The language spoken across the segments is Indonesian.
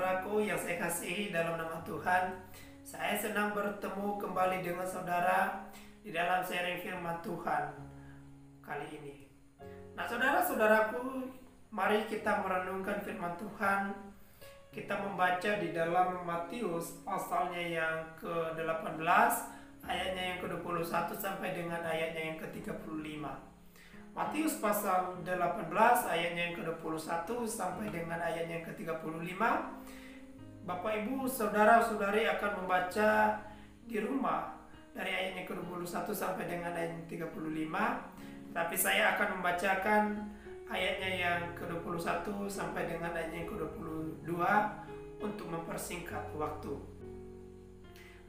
saudaraku yang saya kasihi dalam nama Tuhan, saya senang bertemu kembali dengan saudara di dalam sharing firman Tuhan kali ini. Nah, saudara-saudaraku, mari kita merenungkan firman Tuhan. Kita membaca di dalam Matius pasalnya yang ke-18, ayatnya yang ke-21 sampai dengan ayatnya yang ke-35. Matius pasal 18 ayatnya yang ke-21 sampai dengan ayatnya yang ke-35. Bapak Ibu saudara-saudari akan membaca di rumah dari ayatnya ke-21 sampai dengan ayat yang 35. Tapi saya akan membacakan ayatnya yang ke-21 sampai dengan ayatnya yang ke-22 untuk mempersingkat waktu.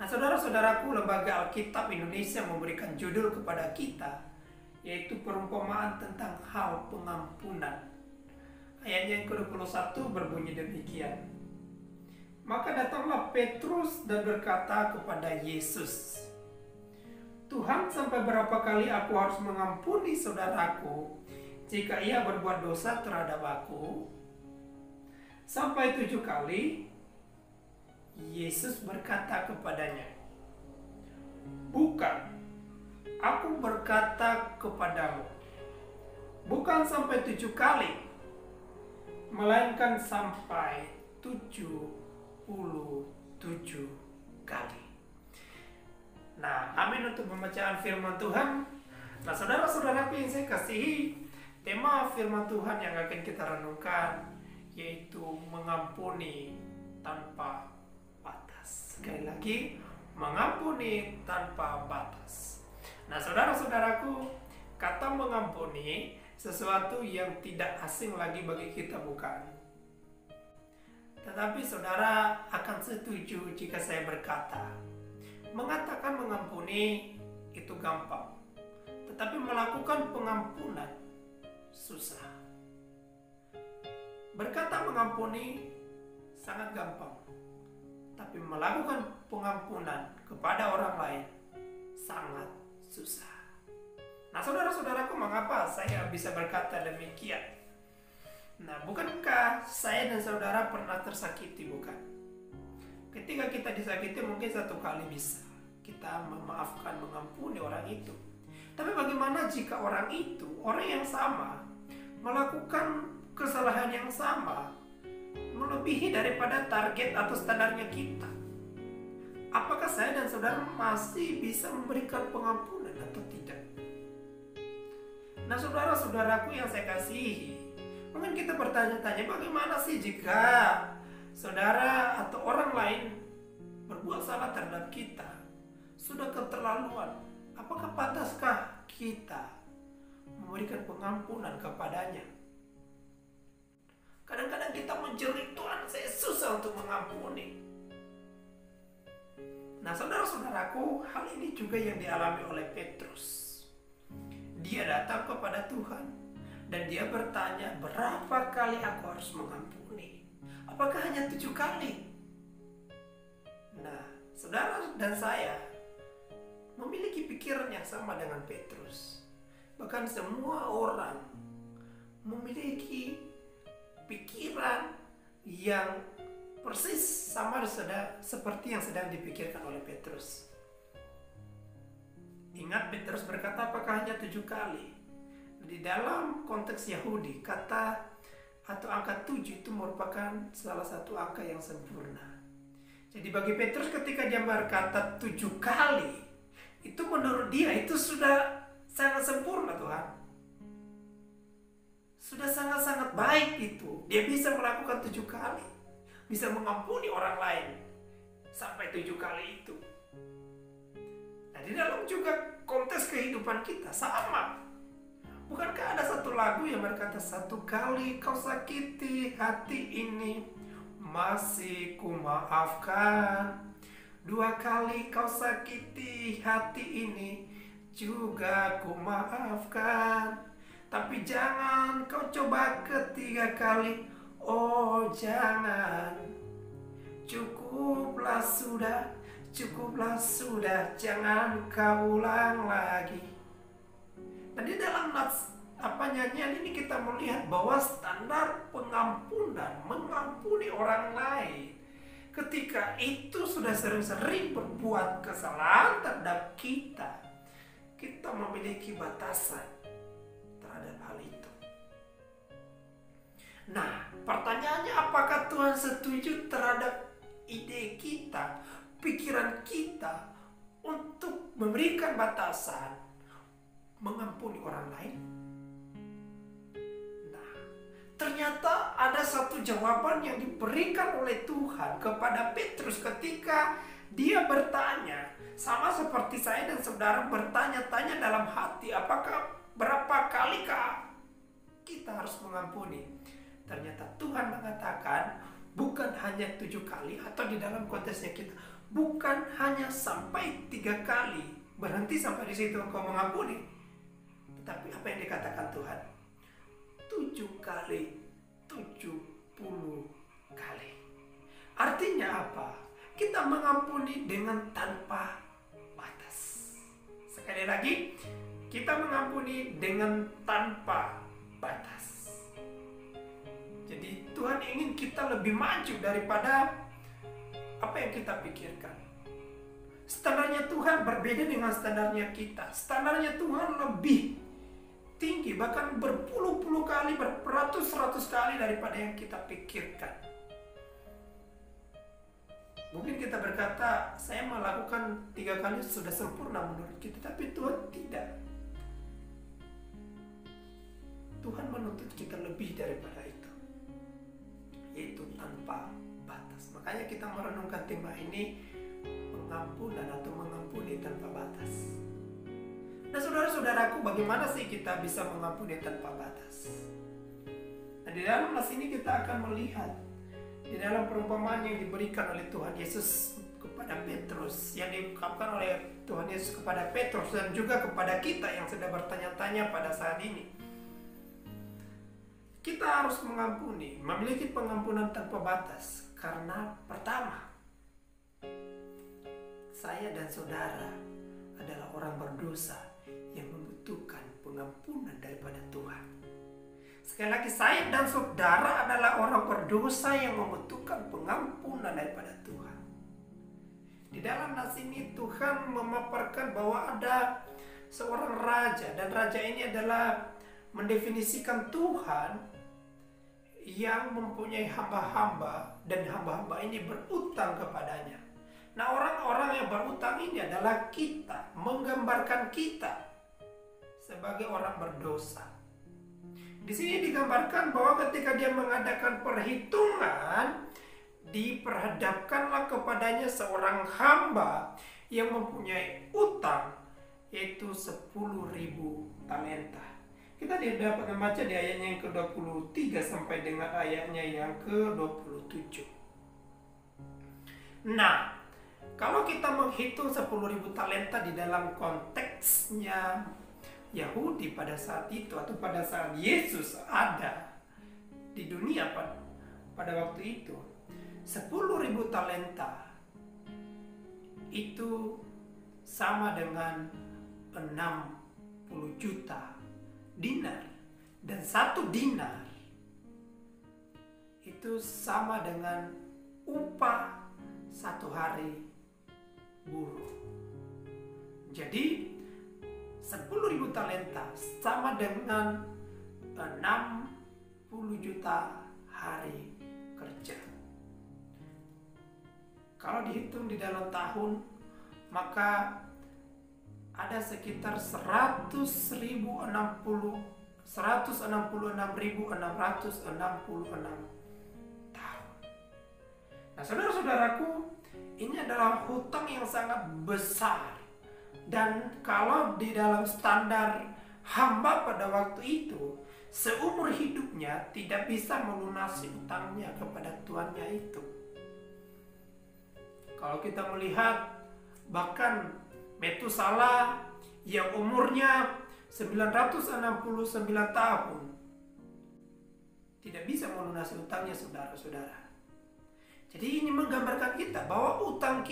Nah, saudara-saudaraku, Lembaga Alkitab Indonesia memberikan judul kepada kita, yaitu perumpamaan tentang hal pengampunan. Ayatnya yang ke-21 berbunyi demikian. Maka datanglah Petrus dan berkata kepada Yesus, "Tuhan, sampai berapa kali aku harus mengampuni saudaraku jika ia berbuat dosa terhadap aku? Sampai 7 kali?" Yesus berkata kepadanya, "Bukan, aku berkata kepadamu, bukan sampai 7 kali, melainkan sampai 77 kali." Nah, amin untuk pembacaan firman Tuhan. Nah, saudara-saudaraku yang saya kasihi, tema firman Tuhan yang akan kita renungkan yaitu mengampuni tanpa batas. Sekali lagi, mengampuni tanpa batas. Nah, saudara-saudaraku, kata mengampuni sesuatu yang tidak asing lagi bagi kita, bukan? Tetapi saudara akan setuju jika saya berkata, mengatakan mengampuni itu gampang, tetapi melakukan pengampunan susah. Berkata mengampuni sangat gampang, tapi melakukan pengampunan kepada orang lain sangat susah. Nah, saudara-saudaraku, mengapa saya bisa berkata demikian? Nah, bukankah saya dan saudara pernah tersakiti, bukan? Ketika kita disakiti mungkin 1 kali bisa kita memaafkan, mengampuni orang itu. Tapi bagaimana jika orang itu, orang yang sama, melakukan kesalahan yang sama, melebihi daripada target atau standarnya kita? Apakah saya dan saudara masih bisa memberikan pengampunan atau tidak? Nah, saudara-saudaraku yang saya kasihi, mungkin kita bertanya-tanya, bagaimana sih jika saudara atau orang lain berbuat salah terhadap kita, sudah keterlaluan? Apakah pantaskah kita memberikan pengampunan kepadanya? Kadang-kadang kita menjerit, "Tuhan, saya susah untuk mengampuni." Nah, saudara-saudaraku, hal ini juga yang dialami oleh Petrus. Dia datang kepada Tuhan dan dia bertanya, "Berapa kali aku harus mengampuni? Apakah hanya 7 kali?" Nah, saudara dan saya memiliki pikiran yang sama dengan Petrus. Bahkan semua orang memiliki pikiran yang persis sama seperti yang sedang dipikirkan oleh Petrus. Ingat, Petrus berkata, apakah hanya 7 kali? Di dalam konteks Yahudi, kata atau angka 7 itu merupakan salah satu angka yang sempurna. Jadi bagi Petrus ketika dia berkata 7 kali, itu menurut dia itu sudah sangat sempurna, Tuhan. Sudah sangat-sangat baik itu. Dia bisa melakukan 7 kali. Bisa mengampuni orang lain sampai 7 kali itu. Nah, di dalam juga konteks kehidupan kita sama. Bukankah ada satu lagu yang berkata, "1 kali kau sakiti hati ini, masih ku maafkan. 2 kali kau sakiti hati ini, juga ku maafkan. Tapi jangan kau coba 3 kali, oh jangan. Cukuplah sudah, jangan kau ulang lagi." Nah, di dalam nats nyanyian ini kita melihat bahwa standar pengampunan, mengampuni orang lain, ketika itu sudah sering-sering berbuat kesalahan terhadap kita, kita memiliki batasan terhadap hal itu. Nah, pertanyaannya, apakah Tuhan setuju terhadap ide kita, pikiran kita untuk memberikan batasan mengampuni orang lain? Ternyata ada satu jawaban yang diberikan oleh Tuhan kepada Petrus ketika dia bertanya, sama seperti saya dan saudara bertanya-tanya dalam hati, apakah berapa kalikah kita harus mengampuni? Ternyata Tuhan mengatakan bukan hanya 7 kali, atau di dalam konteksnya kita, bukan hanya sampai 3 kali, berhenti sampai di situ engkau mengampuni. Tetapi apa yang dikatakan Tuhan? 7 kali 70 kali. Artinya apa? Kita mengampuni dengan tanpa batas. Sekali lagi, kita mengampuni dengan tanpa batas. Jadi Tuhan ingin kita lebih maju daripada apa yang kita pikirkan. Standarnya Tuhan berbeda dengan standarnya kita. Standarnya Tuhan lebih tinggi, bahkan berpuluh-puluh kali, beratus-ratus kali daripada yang kita pikirkan. Mungkin kita berkata, saya melakukan 3 kali sudah sempurna menurut kita, tapi Tuhan tidak. Tuhan menuntut kita lebih daripada itu, yaitu tanpa batas. Makanya kita merenungkan tema ini, pengampunan atau mengampuni tanpa batas. Nah, saudara-saudaraku, bagaimana sih kita bisa mengampuni tanpa batas? Nah, di dalam nas ini kita akan melihat di dalam perumpamaan yang diberikan oleh Tuhan Yesus kepada Petrus, yang diungkapkan oleh Tuhan Yesus kepada Petrus dan juga kepada kita yang sedang bertanya-tanya pada saat ini. Kita harus mengampuni, memiliki pengampunan tanpa batas, karena pertama, saya dan saudara adalah orang berdosa yang membutuhkan pengampunan daripada Tuhan. Sekali lagi, saya dan saudara adalah orang berdosa yang membutuhkan pengampunan daripada Tuhan. Di dalam nas ini Tuhan memaparkan bahwa ada seorang raja, dan raja ini adalah mendefinisikan Tuhan yang mempunyai hamba-hamba, dan hamba-hamba ini berutang kepadanya. Nah, orang-orang yang berutang ini adalah kita, menggambarkan kita sebagai orang berdosa. Di sini digambarkan bahwa ketika dia mengadakan perhitungan, diperhadapkanlah kepadanya seorang hamba yang mempunyai utang, yaitu 10.000 talenta. Kita dapat membaca di ayatnya yang ke-23 sampai dengan ayatnya yang ke-27. Nah, kalau kita menghitung 10.000 talenta di dalam konteksnya Yahudi pada saat itu, atau pada saat Yesus ada di dunia pada waktu itu, 10.000 talenta itu sama dengan 60 juta dinar, dan 1 dinar itu sama dengan upah 1 hari buruh. Jadi 10.000 talenta sama dengan 60 juta hari kerja. Kalau dihitung di dalam tahun, maka ada sekitar 166.666 tahun. Nah, saudara-saudaraku, ini adalah hutang yang sangat besar. Dan kalau di dalam standar hamba pada waktu itu, seumur hidupnya tidak bisa melunasi utangnya kepada tuannya itu. Kalau kita melihat, bahkan Metusalah yang umurnya 969 tahun tidak bisa melunasi utangnya, saudara-saudara. Jadi ini menggambarkan kita bahwa utang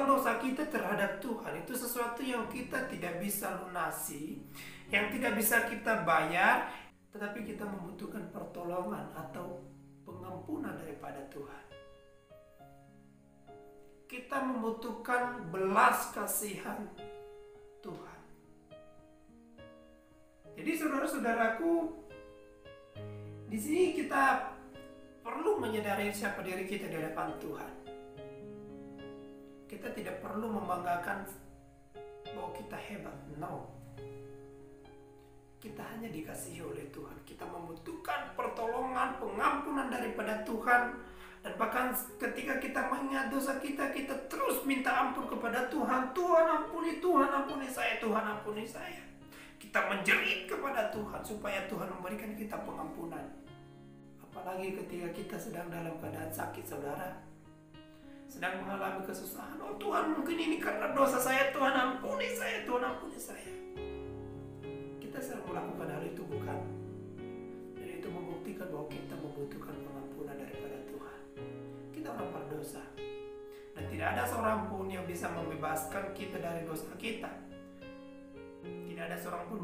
dosa kita terhadap Tuhan itu sesuatu yang kita tidak bisa lunasi, yang tidak bisa kita bayar, tetapi kita membutuhkan pertolongan atau pengampunan daripada Tuhan. Kita membutuhkan belas kasihan Tuhan. Jadi saudara-saudaraku, di sini kita perlu menyadari siapa diri kita di hadapan Tuhan. Kita tidak perlu membanggakan bahwa kita hebat. No. Kita hanya dikasihi oleh Tuhan. Kita membutuhkan pertolongan, pengampunan daripada Tuhan. Dan bahkan ketika kita mengingat dosa kita, kita terus minta ampun kepada Tuhan. Tuhan ampuni saya, Tuhan ampuni saya. Kita menjerit kepada Tuhan supaya Tuhan memberikan kita pengampunan. Apalagi ketika kita sedang dalam keadaan sakit, saudara, sedang mengalami kesusahan. Oh Tuhan, mungkin ini karena dosa saya, Tuhan ampuni saya, Tuhan ampuni saya. Kita sering melakukan hal itu, bukan? Dan itu membuktikan bahwa kita membutuhkan pengampunan daripada Tuhan. Kita orang berdosa, dan tidak ada seorang pun yang bisa membebaskan kita dari dosa kita. Tidak ada seorang pun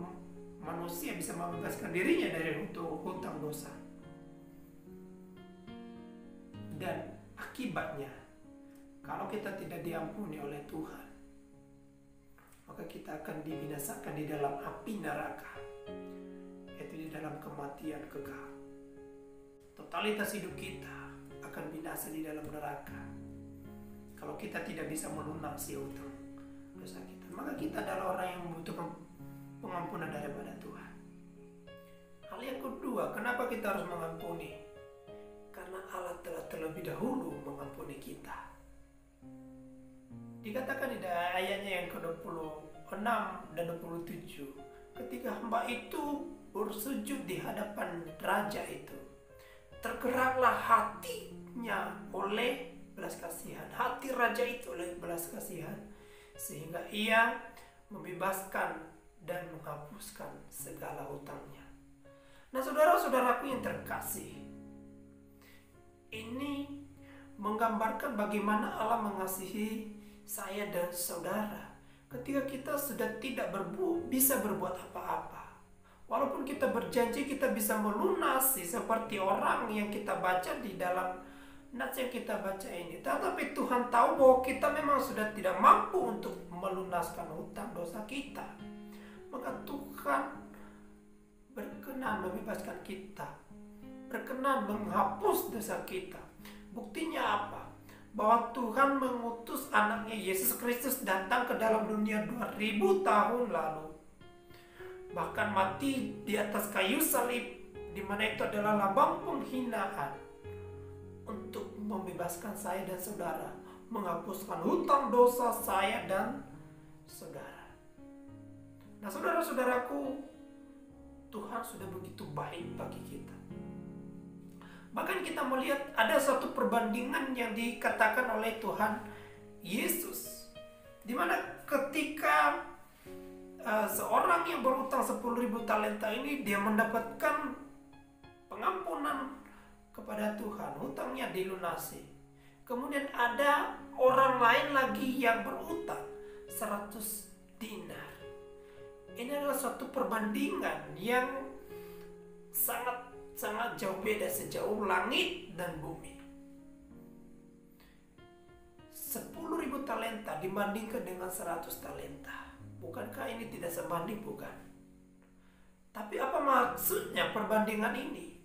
manusia bisa membebaskan dirinya dari hutang dosa. Dan akibatnya, kalau kita tidak diampuni oleh Tuhan, maka kita akan dibinasakan di dalam api neraka, yaitu di dalam kematian kekal. Totalitas hidup kita akan binasa di dalam neraka kalau kita tidak bisa melunasi hutang dosa kita. Maka kita adalah orang yang membutuhkan pengampunan daripada Tuhan. Hal yang kedua, kenapa kita harus mengampuni? Karena Allah telah terlebih dahulu mengampuni kita. Dikatakan di ayatnya yang ke-26 dan 27, ketika hamba itu bersujud di hadapan raja itu, tergeraklah hatinya oleh belas kasihan. Hati raja itu oleh belas kasihan, sehingga ia membebaskan dan menghapuskan segala hutangnya. Nah, saudara-saudaraku yang terkasih, ini menggambarkan bagaimana Allah mengasihi saya dan saudara ketika kita sudah tidak bisa berbuat apa-apa. Walaupun kita berjanji kita bisa melunasi seperti orang yang kita baca di dalam nats yang kita baca ini, tetapi Tuhan tahu bahwa kita memang sudah tidak mampu untuk melunaskan hutang dosa kita. Maka Tuhan berkenan membebaskan kita, berkenan menghapus dosa kita. Buktinya apa? Bahwa Tuhan mengutus anaknya Yesus Kristus datang ke dalam dunia 2000 tahun lalu. Bahkan mati di atas kayu salib, di mana itu adalah lambang penghinaan, untuk membebaskan saya dan saudara, menghapuskan hutang dosa saya dan saudara. Nah, saudara-saudaraku, Tuhan sudah begitu baik bagi kita. Bahkan kita melihat ada satu perbandingan yang dikatakan oleh Tuhan Yesus, di mana ketika seorang yang berutang 10.000 talenta ini, dia mendapatkan pengampunan kepada Tuhan, hutangnya dilunasi. Kemudian ada orang lain lagi yang berutang 100 dinar. Ini adalah suatu perbandingan yang sangat jauh beda, sejauh langit dan bumi. 10.000 talenta dibandingkan dengan 100 talenta. Bukankah ini tidak sebanding? Bukan. Tapi apa maksudnya perbandingan ini?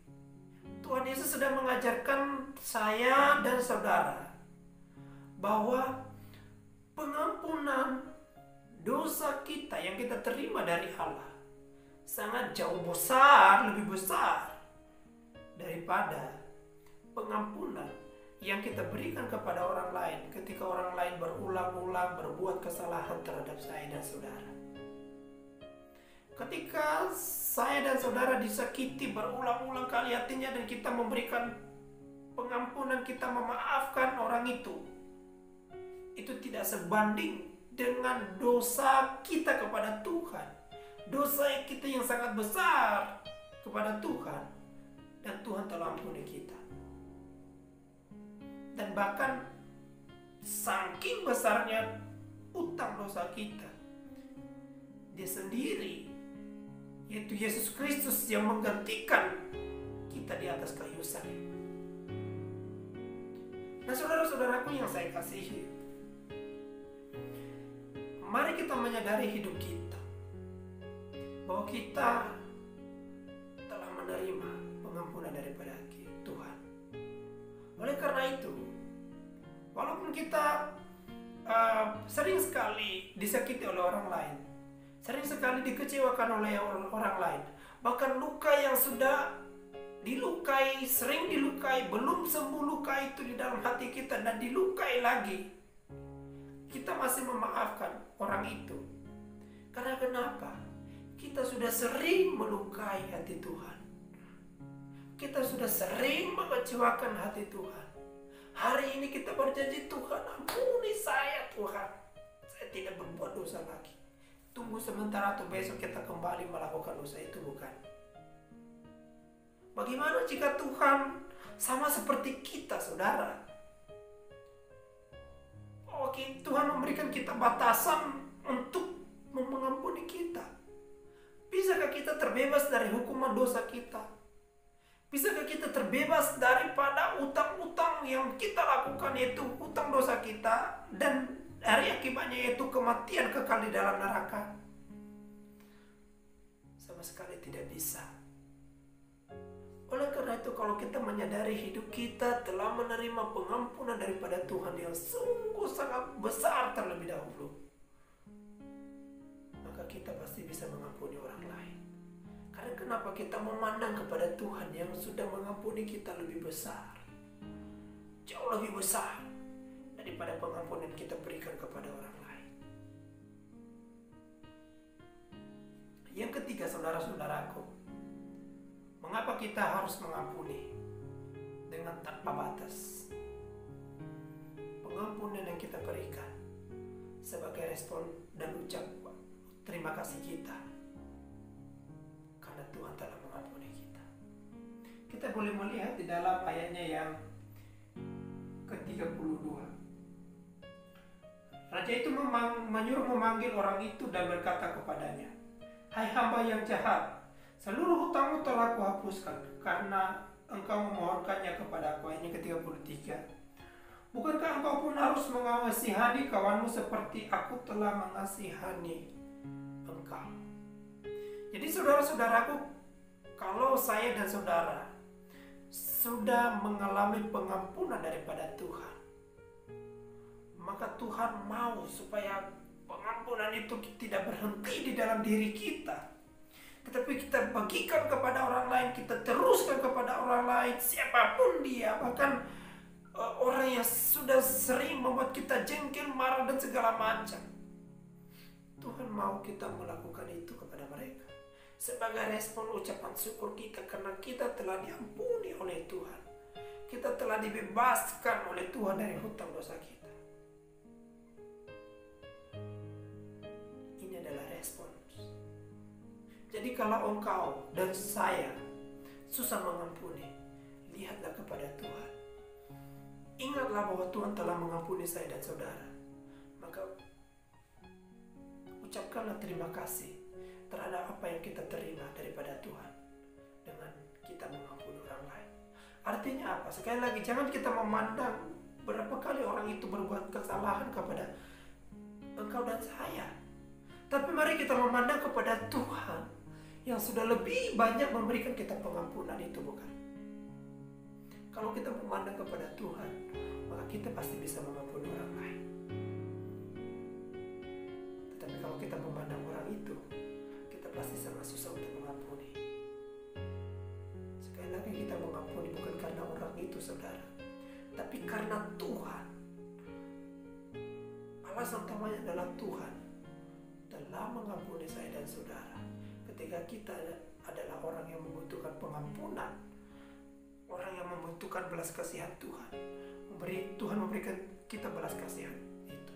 Tuhan Yesus sedang mengajarkan saya dan saudara bahwa pengampunan dosa kita yang kita terima dari Allah sangat jauh besar, lebih besar daripada pengampunan yang kita berikan kepada orang lain ketika orang lain berulang-ulang berbuat kesalahan terhadap saya dan saudara. Ketika saya dan saudara disakiti berulang-ulang kali hatinya dan kita memberikan pengampunan, kita memaafkan orang itu tidak sebanding dengan dosa kita kepada Tuhan. Dosa kita yang sangat besar kepada Tuhan, dan Tuhan telah ampuni kita. Dan bahkan saking besarnya utang dosa kita, Dia sendiri, yaitu Yesus Kristus, yang menggantikan kita di atas kayu salib. Nah, saudara-saudaraku yang saya kasihi, mari kita menyadari hidup kita, bahwa kita telah menerima pengampunan daripada Tuhan. Oleh karena itu, walaupun kita sering sekali disakiti oleh orang lain, sering sekali dikecewakan oleh orang lain, bahkan luka yang sudah dilukai, sering dilukai, belum sembuh luka itu di dalam hati kita dan dilukai lagi, kita masih memaafkan orang itu. Karena kenapa? Kita sudah sering melukai hati Tuhan. Kita sudah sering mengecewakan hati Tuhan. Hari ini kita berjanji, Tuhan ampuni saya Tuhan. Saya tidak berbuat dosa lagi. Tunggu sementara atau besok kita kembali melakukan dosa itu, bukan? Bagaimana jika Tuhan sama seperti kita, saudara? Oke, Tuhan memberikan kita batasan untuk mengampuni kita. Bisakah kita terbebas dari hukuman dosa kita? Bisakah kita terbebas daripada utang-utang yang kita lakukan, yaitu utang dosa kita, dan dari akibatnya yaitu kematian kekal di dalam neraka? Sama sekali tidak bisa. Oleh karena itu, kalau kita menyadari hidup kita telah menerima pengampunan daripada Tuhan yang sungguh sangat besar terlebih dahulu, maka kita pasti bisa mengampuni orang lain. Karena kenapa? Kita memandang kepada Tuhan yang sudah mengampuni kita lebih besar, jauh lebih besar daripada pengampunan kita berikan kepada orang lain. Yang ketiga, saudara-saudaraku, mengapa kita harus mengampuni dengan tanpa batas? Pengampunan yang kita berikan sebagai respon dan ucap terima kasih kita karena Tuhan telah mengampuni kita. Kita boleh melihat di dalam ayatnya yang ke-32. Raja itu menyuruh memanggil orang itu dan berkata kepadanya, "Hai hamba yang jahat, seluruh hutangmu telah kuhapuskan karena engkau memohonkannya kepadaku." Ayat ke-33. "Bukankah engkau pun harus mengasihani kawanmu seperti aku telah mengasihani engkau?" Jadi saudara-saudaraku, kalau saya dan saudara sudah mengalami pengampunan daripada Tuhan, maka Tuhan mau supaya pengampunan itu tidak berhenti di dalam diri kita, tetapi kita bagikan kepada orang lain, kita teruskan kepada orang lain, siapapun dia, bahkan orang yang sudah sering membuat kita jengkel, marah, dan segala macam. Tuhan mau kita melakukan itu kepada mereka sebagai respon ucapan syukur kita karena kita telah diampuni oleh Tuhan. Kita telah dibebaskan oleh Tuhan dari hutang dosa kita. Ini adalah respons. Jadi kalau engkau dan saya susah mengampuni, lihatlah kepada Tuhan. Ingatlah bahwa Tuhan telah mengampuni saya dan saudara. Maka ucapkanlah terima kasih terhadap apa yang kita terima daripada Tuhan dengan kita mengampuni orang lain. Artinya apa? Sekali lagi, jangan kita memandang berapa kali orang itu berbuat kesalahan kepada engkau dan saya, tapi mari kita memandang kepada Tuhan yang sudah lebih banyak memberikan kita pengampunan itu, bukan? Kalau kita memandang kepada Tuhan, maka kita pasti bisa mengampuni orang lain. Tetapi kalau kita memandang orang itu, kita pasti sangat susah untuk mengampuni. Sekali lagi, kita mengampuni bukan karena orang itu, saudara, tapi karena Tuhan. Alasan utamanya adalah Tuhan telah mengampuni saya dan saudara ketika kita adalah orang yang membutuhkan pengampunan, orang yang membutuhkan belas kasihan Tuhan. Tuhan memberikan kita belas kasihan itu.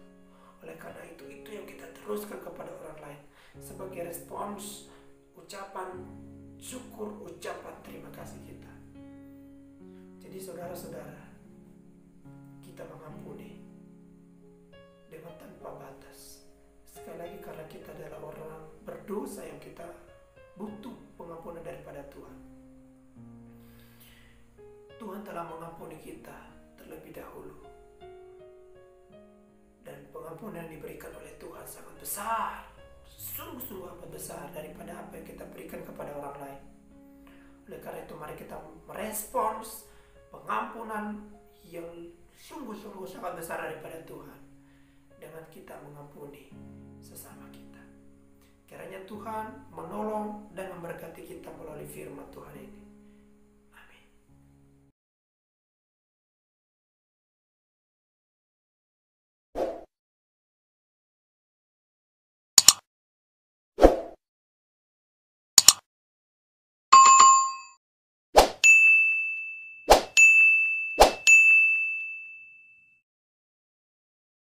Oleh karena itu yang kita teruskan kepada orang lain sebagai respons ucapan syukur, ucapan terima kasih kita. Jadi saudara-saudara, karena kita adalah orang berdosa yang kita butuh pengampunan daripada Tuhan. Tuhan telah mengampuni kita terlebih dahulu. Dan pengampunan yang diberikan oleh Tuhan sangat besar. Sungguh-sungguh amat besar daripada apa yang kita berikan kepada orang lain. Oleh karena itu mari kita merespons pengampunan yang sungguh-sungguh sangat besar daripada Tuhan dengan kita mengampuni sesama kita. Kiranya Tuhan menolong dan memberkati kita melalui firman Tuhan ini.